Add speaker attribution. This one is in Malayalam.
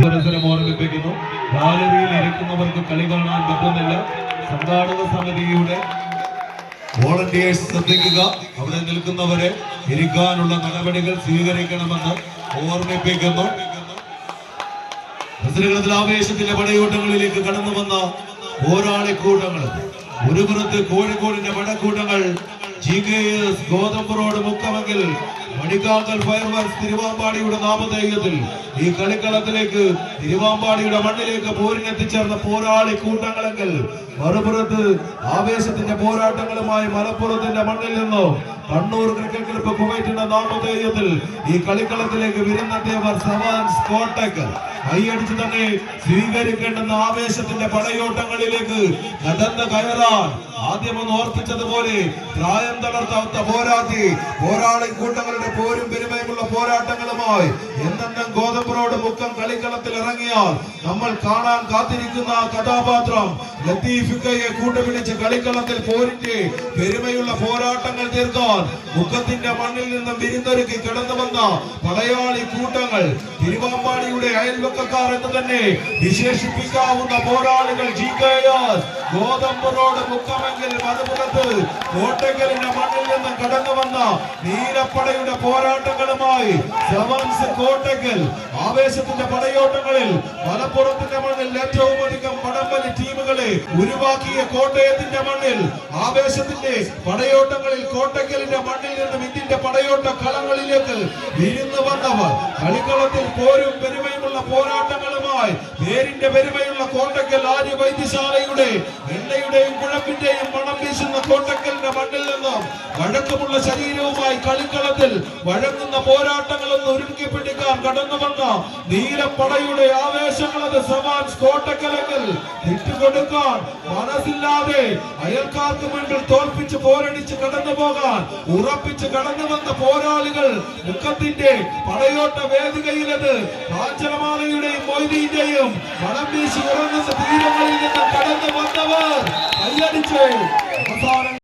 Speaker 1: മത്സരം ഓർമ്മിപ്പിക്കുന്നു. ഗാലറിയിൽ ഇരിക്കുന്നവർക്ക് കളി കാണാൻ പറ്റുന്നില്ല. സംഘാടക സമിതിയുടെ വോളണ്ടിയേഴ്സ് ശ്രദ്ധിക്കുക. അവിടെ നിൽക്കുന്നവരെ ഇരിക്കാനുള്ള നടപടികൾ സ്വീകരിക്കണമെന്ന് ഓർമ്മിപ്പിക്കുന്നു. മത്സരങ്ങളിൽ ആവേശത്തിന്റെ പടയോട്ടങ്ങളിലേക്ക് കടന്നു വന്ന പോരാളിക്കൂട്ടങ്ങൾ. ഒരു പുറത്ത് കോഴിക്കോടിന്റെ പടക്കൂട്ടങ്ങൾ GKS ഗോതമ്പ് റോഡ് മുക്കമെങ്കിൽ മണിക്കാക്കൽ ഫയർവർക്സ് തിരുവാമ്പാടിയുടെ നാമധേയത്തിൽ ഈ കളിക്കളത്തിലേക്ക് തിരുവാമ്പാടിയുടെ മണ്ണിലേക്ക് പോരിനെത്തിച്ചേർന്ന പോരാളി കൂട്ടങ്ങളെങ്കിൽ മറുപുറത്ത് ആവേശത്തിന്റെ പോരാട്ടങ്ങളുമായി മലപ്പുറത്തിന്റെ മണ്ണിൽ നിന്നും കണ്ണൂർ ക്രിക്കറ്റ് ക്ലബ്ബ് കുവൈറ്റിന്റെ നാമധേയത്തിൽ ഈ കളിക്കളത്തിലേക്ക് വിരുന്നെത്തിയവർ സവാൻസ് കോട്ടക് കൈയടിച്ച് തന്നെ സ്വീകരിക്കേണ്ടുന്ന ആവേശത്തിന്റെ പടയോട്ടങ്ങളിലേക്ക് കടന്നു കയറാൻ ആദ്യമൊന്ന് ഓർപ്പിച്ചതുപോലെ പ്രായം തളർത്താത്ത പോരാളി കൂട്ടങ്ങളുടെ പോരും പെരുമയുമുള്ള പോരാട്ടങ്ങളുമായി എന്നെന്നും ഗോതമ്പ് റോഡ് മുക്കം കളിക്കളത്തിൽ ഇറങ്ങിയാൽ നമ്മൾ കാണാൻ കാത്തിരിക്കുന്ന കഥാപാത്രം ലത്തീഫിക്കയെ കൂട്ടുപിടിച്ച് കളിക്കളത്തിൽ പോരിന്റെ പെരുമയുള്ള പോരാട്ടങ്ങൾ തീർക്കാൻ മുക്കത്തിന്റെ മണ്ണിൽ നിന്നും വിരുന്നൊരുക്കി കിടന്നു വന്ന പടയാളി കൂട്ടങ്ങൾ തിരുവാമ്പാടിയുടെ അയൽവക്കക്കാർ എന്ന് തന്നെ വിശേഷിപ്പിക്കാവുന്ന പോരാളികൾ GKS ഗോതമ്പ് റോഡ് മുക്കമെങ്കിൽ മറുപുറത്ത് കോട്ടയ്ക്കലിന്റെ മണ്ണിൽ നിന്നും കടന്നു വന്ന നീലപ്പടയുടെ പോരാട്ടങ്ങളുമായി സെവൻസ് കോട്ടയ്ക്കൽ ആവേശത്തിന്റെ പടയോട്ടങ്ങളിൽ മലപ്പുറത്തിന്റെ മണ്ണിൽ ഏറ്റവും അധികം വടംവലി ടീമുകളെ ഉരുവാക്കിയ കോട്ടയത്തിന്റെ മണ്ണിൽ ആവേശത്തിന്റെ പടയോട്ടങ്ങളിൽ കോട്ടയ്ക്കലിന്റെ മണ്ണിൽ നിന്നും ഇന്ത്യന്റെ പടയോട്ട കളങ്ങളിലേക്ക് വിരുന്നു വന്നവർ കളിക്കളത്തിൽ പോരും പെരുമയുമുള്ള പോരാട്ടങ്ങളുമായി പേരിന്റെ പെരുമയുള്ള കോട്ടയ്ക്കൽ ആര്യ വൈദ്യശാലയുടെ എണ്ണയുടെയും കുഴമ്പിന്റെയും മണം വീശുന്ന കോട്ടയ്ക്കലിന്റെ മണ്ണിൽ നിന്നും വഴക്കമുള്ള ശരീരവുമായി കളിക്കളത്തിൽ വഴങ്ങുന്ന പോരാട്ടങ്ങളൊന്ന് ഒരുക്കിപ്പിടിക്കാൻ കടന്നു വന്ന നീലപ്പടയുടെ ആവേശങ്ങളത് സവാൻസ് കോട്ടയ്ക്കലെങ്കിൽ വിട്ടുകൊടുക്കാൻ മനസ്സില്ലാതെ അയൽക്കാർക്ക് മുൻപിൽ തോൽപ്പിച്ച് പോരടിച്ച് കടന്നു പോകാൻ ഉറപ്പിച്ച് കടന്നു വന്ന പോരാളികൾ മുക്കത്തിന്റെ പടയോട്ട വേദികയിലത് കാഞ്ചനമാലയുടെയും മൊയ്തീന്റെയും മണം വീശി ഉറങ്ങുന്ന തീരങ്ങളിൽ നിന്ന് കടന്നു വന്നവർ കൈയടിച്ച് അവസാനം